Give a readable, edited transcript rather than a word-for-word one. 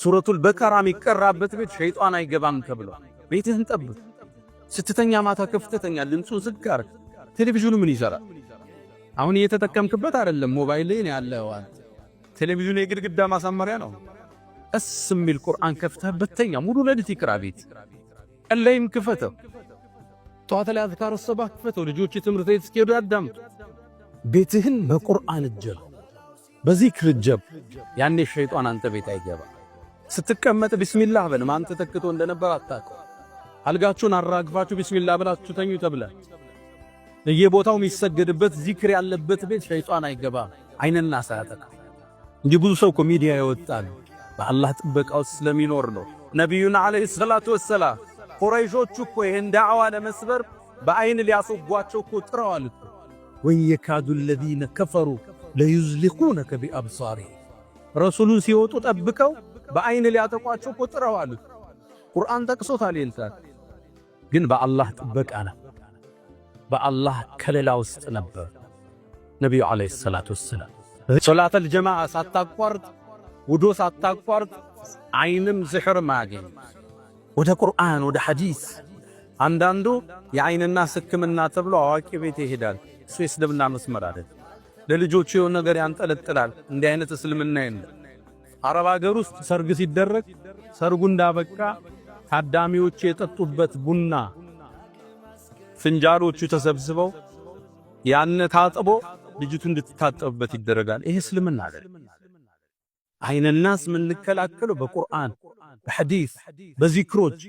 ሱረቱል በቀራ የሚቀራበት ቤት ሸይጣን አይገባም ተብሏል። ቤትህን ጠብቅ። ስትተኛ ማታ ከፍተኛ ድምፁን ዝግ አድርግ። ቴሌቪዥኑ ምን ይሰራል? አሁን እየተጠቀምክበት አይደለም፣ ሞባይል ላይ ያለው ቴሌቪዥኑ የግድግዳ ማሳመሪያ ነው። ቀስ የሚል ቁርአን ከፍተህበት ተኛ። ሙሉ ሌሊት ይቅራ ቤት። ቀን ላይም ክፈተው። ጠዋት ላይ አዝካር ሰባህ ክፈተው። ልጆች ትምህርት ቤት እስኪሄዱ ያዳምጡ። ቤትህን በቁርአን እጀብ፣ በዚክር እጀብ። ያኔ ሸይጣን አንተ ቤት አይገባ። ስትቀመጥ ቢስሚላህ በል። ማን ተተክቶ እንደነበር አታውቅም። አልጋችሁን አራግፋችሁ ቢስሚላህ ብላችሁ ተኙ ተብሏል። በየቦታው የሚሰገድበት ዚክር ያለበት ቤት ሸይጣን አይገባም። አይንና ሳያጠቃ እንጂ ብዙ ሰው ሚዲያ ይወጣል በአላህ ጥበቃ ውስጥ ስለሚኖር ነው። ነብዩና አለይሂ ሰላቱ ወሰላም ቁረይሾቹ እኮ ይሄን ዳዕዋ ለመስበር በአይን ሊያስወጓቸው እኮ ጥረዋል እኮ። ወየካዱ الذين كفروا ليزلقونك بأبصارهم ረሱሉን ሲወጡ ጠብቀው በአይን ሊያጠቋቸው እኮ ጥረዋል። ቁርአን ጠቅሶታል። ይልታል ግን በአላህ ጥበቃ ነው፣ በአላህ ከለላ ውስጥ ነበር። ነብዩ አለይሂ ሰላቱ ወሰላም ሶላተል ጀማዓ ሳታቋርጥ ውዶ ሳታቋርጥ አይንም ዝህር ማገኝ ወደ ቁርአን ወደ ሐዲስ። አንዳንዱ የአይንና ሕክምና ተብሎ አዋቂ ቤት ይሄዳል። እሱ የእስልምና መስመር አይደል። ለልጆቹ የሆነ ነገር ያንጠለጥላል። እንዲህ አይነት እስልምና የለም። አረብ ሀገር ውስጥ ሰርግ ሲደረግ ሰርጉ እንዳበቃ ታዳሚዎች የጠጡበት ቡና ፍንጃሎቹ ተሰብስበው ያነ ታጥቦ ልጅቱ እንድትታጠብበት ይደረጋል። ይሄ እስልምና አይደል። አይንናስ ምን ልከላከለው? በቁርአን በሐዲስ በዚክሮች